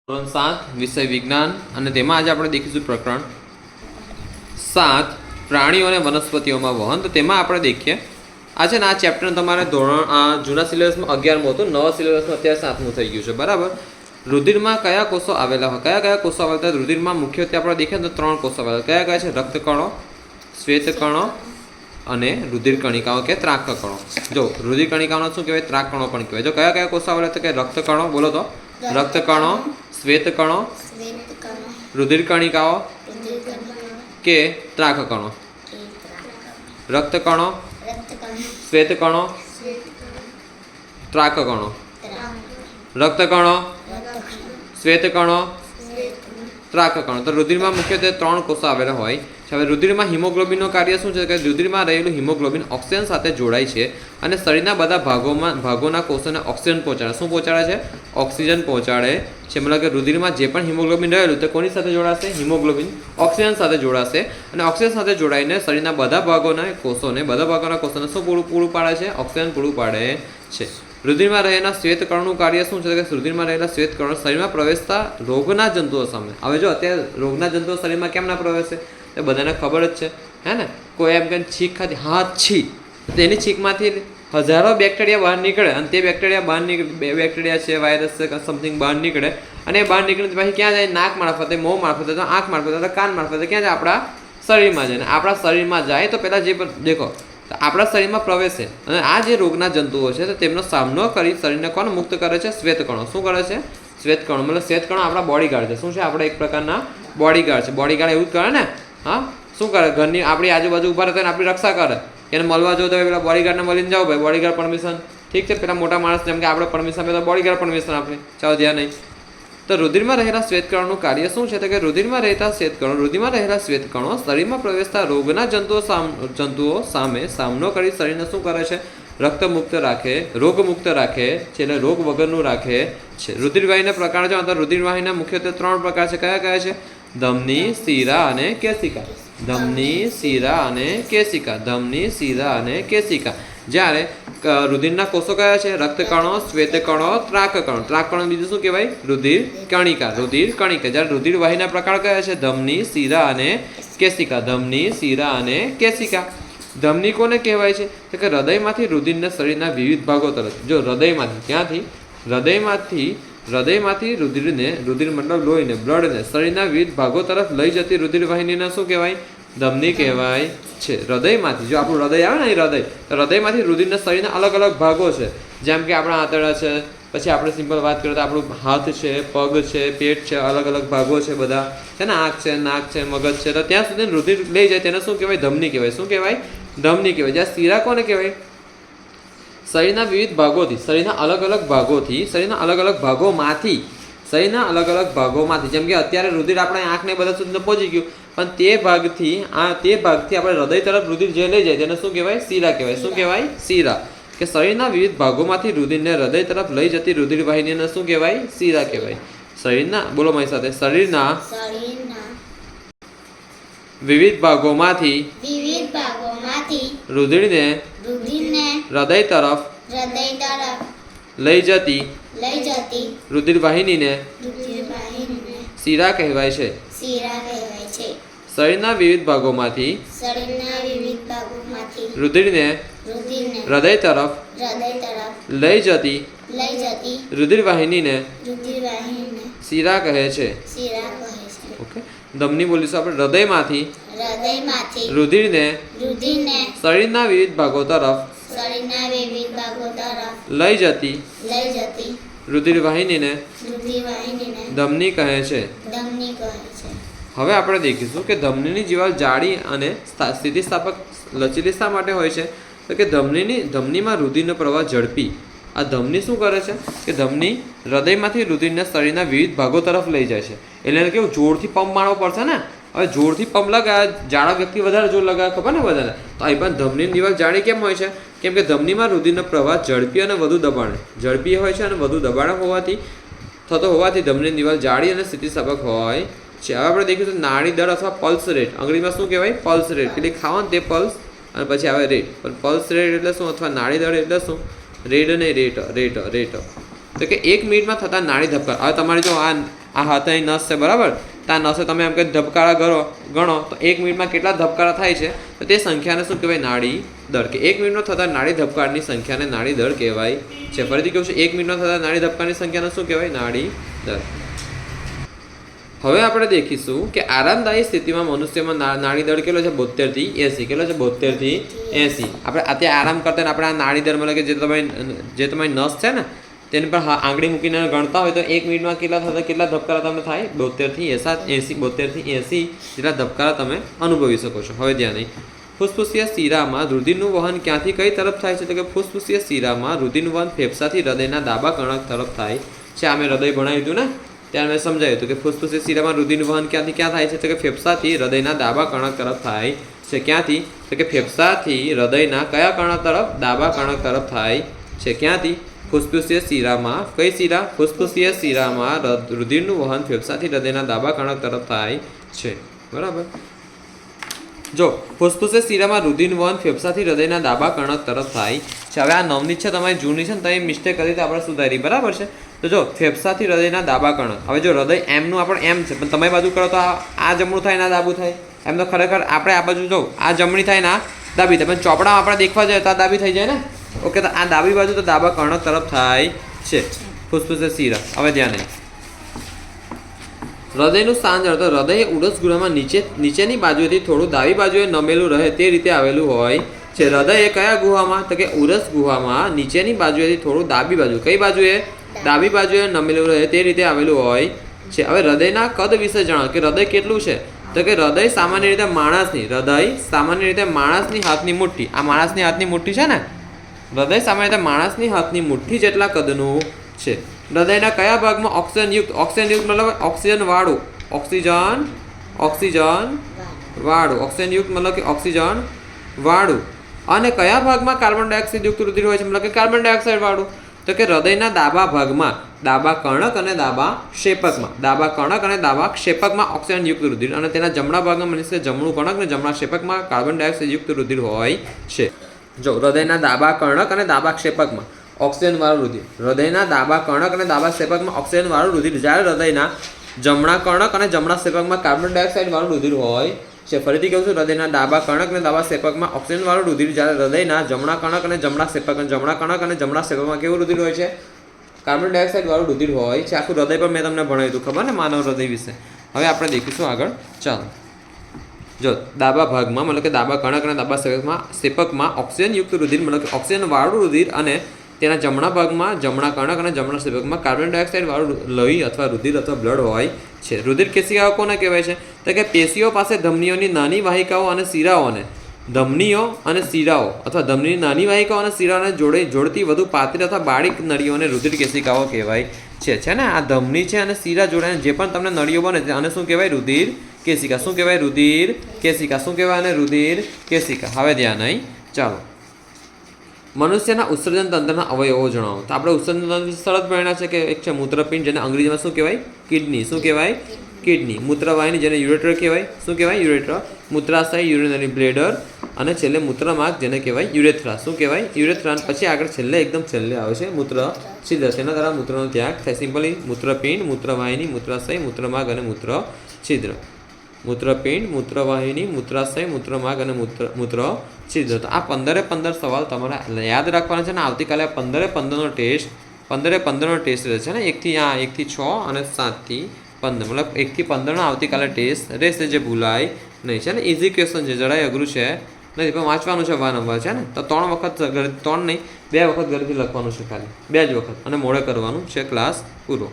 ધોરણ 7 વિષય વિજ્ઞાન અને તેમાં આજે આપણે દેખીશું પ્રકરણ 7 પ્રાણીઓ અને વનસ્પતિઓમાં વહન. તો તેમાં આપણે દેખીએ આજે આ ચેપ્ટર તમારે ધોરણ જૂના સિલેબસમાં 11મું હતું, નવા સિલેબસમાં અત્યારે 7મું થઈ ગયું છે, બરાબર. રુધિરમાં કયા કોષો આવેલા હોય, કયા કોષો આવેલા? રુધિરમાં મુખ્યત્વે આપણે દેખીએ તો 3 કોષો આવેલા. કયા છે? રક્તકણો, શ્વેતકણો અને રુધિર કણિકાઓ કે ત્રાક કણો. જો રુધિર કણિકાઓને શું કહેવાય? ત્રાક કણો પણ કહેવાય. જો કયા કોષો આવેલા તો કે રક્તકણો, બોલો તો રક્તકણો, શ્વેતકણો, રુધિર કણિકાઓ કે ત્રાક કણો. રક્તકણો, શ્વેતકણો, ત્રાક કણો. રક્તકણો, શ્વેતકણો, ત્રાક કણો. તો રુધિરમાં મુખ્યત્વે 3 કોષો આવેલા હોય છે. હવે રુધિરમાં હિમોગ્લોબિનનું કાર્ય શું છે? કે રુધિરમાં રહેલું હિમોગ્લોબિન ઓક્સિજન સાથે જોડાય છે અને શરીરના બધા ભાગોના કોષોને ઓક્સિજન પહોંચાડે. શું પહોંચાડે છે? ઓક્સિજન પહોંચાડે છે. મતલબ કે રુધિરમાં જે પણ હિમોગ્લોબિન રહેલું તે કોની સાથે જોડાશે? હિમોગ્લોબિન ઓક્સિજન સાથે જોડાશે અને ઓક્સિજન સાથે જોડાઈને શરીરના બધા ભાગોના કોષોને શું પૂરું પાડે છે? ઓક્સિજન પૂરું પાડે છે. રુધિરમાં રહેલા શ્વેતકણોનું કાર્ય શું છે? કે રુધિરમાં રહેલા શ્વેતકણો શરીરમાં પ્રવેશતા રોગના જંતુઓ સામે. હવે જો અત્યારે રોગના જંતુઓ શરીરમાં કેમ ના પ્રવેશે? એ બધાને ખબર જ છે, હે ને? કોઈ એમ કે છીંક ખાધી, હા છી, તેની છીંકમાંથી હજારો બેક્ટેરિયા બહાર નીકળે અને તે બેક્ટેરિયા બેક્ટેરિયા છે, વાયરસ છે, સમથિંગ બહાર નીકળે અને એ બહાર નીકળે પછી ક્યાં જાય? નાક મારફતે, મોં મારફતે, તો આંખ મારફતે, કાન મારફતે ક્યાં જાય? આપણા શરીરમાં જાય. આપણા શરીરમાં જાય તો પહેલાં જે દેખો આપણા શરીરમાં પ્રવેશે અને આ જે રોગના જંતુઓ છે તો તેમનો સામનો કરી શરીરને કોણ મુક્ત કરે છે? શ્વેતકણો. શું કરે છે? શ્વેતકણો. મતલબ શ્વેતકણો આપણા બોડીગાર્ડ છે. શું છે? આપણે એક પ્રકારના બોડીગાર્ડ છે. બોડીગાર્ડ એવું જ કરે ને, હા? શું કરે? ઘરની આપણી આજુબાજુ ઊભા રહેતા આપણી રક્ષા કરે. એને મળવા જો તો પેલા બોડીગાર્ડને મળીને જાઓ ભાઈ, બોડીગાર્ડ પરમિશન, ઠીક છે. પેલા મોટા માણસ જેમ કે આપણે પરમિશન આપે તો બોડીગાર્ડ પરમિશન આપે. ચાલો ધ્યાન નહીં. તો રુધિરમાં રહેલા શ્વેતકણોનું કાર્ય શું છે? તો કે રુધિરમાં રહેલા શ્વેતકણો શરીરમાં પ્રવેશતા રોગના જંતુઓ સામે સામનો કરી શરીરને શું કરે છે? રક્તમુક્ત રાખે, રોગમુક્ત રાખે છે, એટલે રોગ વગરનું રાખે છે. રુધિરવાહીના પ્રકાર જો તો રુધિરવાહીના મુખ્યત્વે 3 પ્રકાર છે. કયા છે? ધમની, શિરા અને કેશિકા. ધમની, શિરા અને કેશિકા. ધમની, શિરા અને કેશિકા. જ્યારે રુધિરના કોષો કયા છે? રક્તકણો, શ્વેતકણો, ત્રાક કણો. ત્રાક કણો બીજું શું કહેવાય? રુધિર કણિકા. રુધિર કણિકા. જ્યારે રુધિરવાહીના પ્રકાર કયા છે? ધમની, શિરા અને કેશિકા. ધમની, શિરા અને કેશિકા. ધમની કોને કહેવાય છે? તો કે હૃદયમાંથી રુધિરને શરીરના વિવિધ ભાગો તરફ. જો હૃદયમાંથી, ક્યાંથી? હૃદયમાંથી રુધિર મતલબ લોહીને, બ્લડને શરીરના વિવિધ ભાગો તરફ લઈ જતી રુધિરવાહિનીને શું કહેવાય? ધમની કહેવાય છે. હૃદયમાંથી, જો આપણું હૃદય આવે ને, હૃદય, તો હૃદયમાંથી રુધિરના શરીરના અલગ અલગ ભાગો છે. જેમ કે આપણા આંતરડા છે, પછી આપણે સિમ્પલ વાત કરીએ તો આપણું હાથ છે, પગ છે, પેટ છે, અલગ અલગ ભાગો છે બધા, છે ને? આંખ છે, નાક છે, મગજ છે. તો ત્યાં સુધી રુધિર લઈ જાય તેને શું કહેવાય? ધમની કહેવાય. શું કહેવાય? ધમની કહેવાય. જ્યાં શિરા કોને કહેવાય? શરીરના વિવિધ ભાગોથી, શરીરના અલગ અલગ ભાગોમાંથી, જેમ કે અત્યારે રુધિર આપણે આંખને બધા સુધી પહોંચી ગયું, પણ તે ભાગથી આપણે હૃદય તરફ રુધિર જે લઈ જાય તેને શું કહેવાય? શિરા કહેવાય. શું કહેવાય? શિરા. કે શરીરના વિવિધ ભાગોમાંથી રુધિરને હૃદય તરફ લઈ જતી રુધિરવાહિનીને શું કહેવાય? શિરા કહેવાય. શરીરના, બોલો મારી સાથે, શરીરના વિવિધ ભાગોમાંથી રુધિરને હૃદય તરફ લઈ જતી રુધિરવાહિનીને શિરા કહેવાય છે. શરીરના વિવિધ ભાગોમાંથી રુધિરને હૃદય તરફ લઈ જતી રુધિરવાહિનીને શિરા કહે છે. ઓકે, ધમની બોલીશું આપણે. હૃદયમાંથી રુધિરને શરીરના વિવિધ ભાગો તરફ લઈ જતી રુધિરવાહિનીને ધમની કહે છે. હવે આપણે દેખીશું કે ધમનીની દિવાલ જાડી અને સ્થિતિસ્થાપક લચીલી શા માટે હોય છે? તો કે ધમનીમાં રુધિરનો પ્રવાહ ઝડપી. આ ધમની શું કરે છે? કે ધમની હૃદયમાંથી રુધિરને શરીરના વિવિધ ભાગો તરફ લઈ જાય છે. એટલે કેવું? જોરથી પંપ મારવો પડશે ને. હવે જોરથી પંપ લગાવે, જાડા વ્યક્તિ વધારે જોર લગાવે, ખબર ને બધાને? તો અહીં પણ ધમનીની દિવાલ જાડી કેમ હોય છે? કેમ કે ધમનીમાં રુધિરનો પ્રવાહ ઝડપી અને વધુ ઝડપી હોય છે અને વધુ દબાણ હોવાથી ધમનીની દિવાલ જાડી અને સ્થિતિસ્થાપક હોય છે. હવે આપણે દેખીશું નાડી દર અથવા પલ્સ રેટ. અંગ્રેજીમાં શું કહેવાય? Pulse rate. પેલી ખાવો ને તે પલ્સ અને પછી આવે રેટ. પણ પલ્સ રેટ એટલે શું? અથવા નાડી દર એટલે શું? રેટ. તો કે 1 મિનિટમાં થતા નાડી ધબકાર. હવે તમારે જો આ હાથની નસ છે બરાબર, તો આ નસે તમે એમ કે ધબકારા ગણો તો 1 મિનિટમાં કેટલા ધબકારા થાય છે તો તે સંખ્યાને શું કહેવાય? નાડી દર. કે 1 મિનિટમાં થતા નાડી ધબકારની સંખ્યાને નાડી દર કહેવાય છે. ફરીથી કહું છું, 1 મિનિટમાં થતા નાડી ધબકારની સંખ્યાને શું કહેવાય? નાડી દર. હવે આપણે દેખીશું કે આરામદાયી સ્થિતિમાં મનુષ્યમાં નાડી દર કેટલો છે? 72 થી 80. કેટલો છે? 72 થી 80. આપણે અત્યારે આરામ કરતા ને આપણે આ નાડી દર મતલબ કે જે તમારી નસ છે ને તેની પર આંગળી મૂકીને ગણતા હોય તો 1 મિનિટમાં કેટલા ધબકારા તમને થાય? 72 થી 80. 72 થી 80 જેટલા ધબકારા તમે અનુભવી શકો છો. હવે ધ્યાન નહીં, ફુસફુસિયા શિરામાં રુધિરનું વહન ક્યાંથી કઈ તરફ થાય છે? તો કે ફુસફુસિયા શિરામાં રુધિરનું વહન ફેફસાથી હૃદયના ડાબા કર્ણક તરફ થાય છે. આ મેં હૃદય ભણાવ્યું હતું ને ત્યારે મેં સમજાવ્યું હતું કે ફુસફુસિયા શિરામાં રુધિરનું વહન ક્યાંથી ક્યાં થાય છે? તો કે ફેફસાથી હૃદયના ડાબા કર્ણક તરફ થાય છે. ક્યાંથી? તો કે ફેફસાથી હૃદયના કયા કર્ણક તરફ? ડાબા કર્ણક તરફ થાય છે. ક્યાંથી? ફુસફુસિયા શિરામાં. કઈ શિરા? ફુસફુસિયા શિરામાં રુધિરનું વહન ફેફસાથી હૃદયના ડાબા કર્ણક તરફ થાય છે. બરાબર. જો ફુસફુસિયા શિરામાં રુધિરનું વહન ફેફસાથી હૃદયના ડાબા કર્ણક તરફ થાય છે. હવે આ નવની છે તમારી જૂની છે ને તમે મિસ્ટેક કરી તો આપણે સુધારી. બરાબર છે. તો જો ફેફસાથી હૃદયના ડાબા કર્ણક. હવે જો હૃદય એમનું આપણે એમ છે પણ તમારી બાજુ કરો તો આ જમણું થાય ને આ ડાબું થાય. એમ તો ખરેખર આપણે આ બાજુ જો આ જમણી થાય ને આ ડાબી થાય, પણ ચોપડામાં આપણે દેખવા જાય તો આ ડાબી થઈ જાય ને. ઓકે, તો આ ડાબી બાજુ તો ડાબા કર્ણક તરફ થાય છે ફુસફુસિયા શિરા. હવે ધ્યાન નહીં, હૃદયનું સ્થાન જણાવો તો હૃદય ઉડસગુડામાં નીચેની બાજુએથી થોડું ડાબી બાજુએ નમેલું રહે તે રીતે આવેલું હોય છે. હૃદય એ કયા ગુહામાં? તો કે ઉરસ ગુહામાં નીચેની બાજુએથી થોડું ડાબી બાજુ, કઈ બાજુએ? ડાબી બાજુએ નમેલું રહે તે રીતે આવેલું હોય છે. હવે હૃદયના કદ વિશે જણાવો કે હૃદય કેટલું છે? તો કે હૃદય સામાન્ય રીતે માણસની હાથની મુઠ્ઠી, આ માણસની હાથની મુઠ્ઠી છે ને, હૃદય સામાન્ય રીતે માણસની હાથની મુઠ્ઠી જેટલા કદનું છે. હૃદયના કયા ભાગમાં ઓક્સિજનયુક્ત મતલબ ઓક્સિજન વાળું મતલબ કે ઓક્સિજન વાળું અને કયા ભાગમાં કાર્બન ડાયોક્સાઇડ યુક્ત રુધિર હોય છે? મતલબ કે કાર્બન ડાયોક્સાઇડ વાળું. તો કે હૃદયના ડાબા ભાગમાં ડાબા કર્ણક અને ડાબા ક્ષેપકમાં ઓક્સિજન યુક્ત રુધિર અને તેના જમણા ભાગમાં મનુષ્ય જમણું કર્ણક અને જમણા ક્ષેપકમાં કાર્બન ડાયોક્સાઇડ યુક્ત રુધિર હોય છે. જો હૃદયના ડાબા કર્ણક અને ડાબા ક્ષેપકમાં ઓક્સિજન વાળું રુધિર, હૃદયના ડાબા કર્ણક અને ડાબા ક્ષેપકમાં ઓક્સિજન વાળું રુધિર, જ્યારે હૃદયના જમણા કર્ણક અને જમણા ક્ષેપકમાં કાર્બન ડાયોક્સાઇડ વાળું રુધિર હોય છે. ફરીથી કહું છું, હૃદયના ડાબા કર્ણક અને ડાબા ક્ષેપકમાં ઓક્સિજન વાળું રુધિર, જ્યારે હૃદયના જમણા કર્ણક અને જમણા ક્ષેપકમાં કેવું રુધિર હોય છે? કાર્બન ડાયોક્સાઇડ વાળું રુધિર હોય છે. આખું હૃદય પર મેં તમને ભણાવ્યું હતું, ખબર ને, માનવ હૃદય વિશે. હવે આપણે દેખીશું આગળ. ચાલો, જો ડાબા ભાગમાં મતલબ કે ડાબા કર્ણક અને ડાબા ક્ષેપકમાં ઓક્સિજન યુક્ત રુધિર મતલબ કે ઓક્સિજન વાળું રુધિર અને તેના જમણા ભાગમાં જમણા કર્ણક અને જમણા ક્ષેપકમાં કાર્બન ડાયોક્સાઇડ વાળું લોહી અથવા રુધિર અથવા બ્લડ હોય છે. રુધિર કેશિકાઓ કોને કહેવાય છે? તો કે પેશીઓ પાસે ધમનીઓની નાની વાહિકાઓ અને શિરાઓને ધમનીઓ અને શિરાઓ અથવા ધમનીની નાની વાહિકાઓ અને શિરાઓને જોડતી વધુ પાતળી અથવા બારીક નળીઓને રુધિર કેશિકાઓ કહેવાય છે ને. આ ધમની છે અને શિરા જોડાઈને જે પણ તમને નળીઓ બને છે અને શું કહેવાય? રુધિર કેશિકા. શું કહેવાય? રુધિર કેશિકા. શું કહેવાય? અને રુધિર કેશિકા. હવે ધ્યાન નહીં, ચાલો મનુષ્યના ઉત્સર્જન તંત્રના અવયવો જણાવો. તો આપણે ઉત્સર્જન તંત્ર સરસ ભણ્યા છે કે એક છે મૂત્રપિંડ, જેને અંગ્રેજીમાં શું કહેવાય? કિડની. શું કહેવાય? કિડની. મૂત્રવાહિની, જેને યુરેટર કહેવાય. શું કહેવાય? યુરેટર. મૂત્રાશય, યુરિનરી બ્લેડર અને છેલ્લે મૂત્રમાર્ગ, જેને કહેવાય યુરેથ્રા. શું કહેવાય? યુરેથ્રા. પછી આગળ એકદમ છેલ્લે આવે છે મૂત્ર છિદ્ર. તેના દ્વારા મૂત્રનો ત્યાગ થાય. સિમ્પલી મૂત્રપિંડ, મૂત્રવાહિની, મૂત્રાશય, મૂત્રમાર્ગ અને મૂત્ર છિદ્ર. મૂત્રપિંડ, મૂત્રવાહિની, મૂત્રાશય, મૂત્રમાર્ગ અને મૂત્ર છિદ્ર. તો આ 15 સવાલ તમારે યાદ રાખવાના છે ને. આવતીકાલે 15નો ટેસ્ટ 15નો ટેસ્ટ રહેશે ને, 1 થી 6 અને 7 થી 15 મતલબ 1 થી 15નો આવતીકાલે ટેસ્ટ રહેશે, જે ભૂલાય નહીં છે ને. ઇઝી ક્વેશ્ચન છે, જરાય અઘરું છે નથી, પણ વાંચવાનું છે વારંવાર છે ને. તો 3 વખત ઘરે, 3 નહીં 2 વખત ઘરેથી લખવાનું છે, ખાલી 2 જ વખત, અને મોડે કરવાનું છે ક્લાસ પૂરો.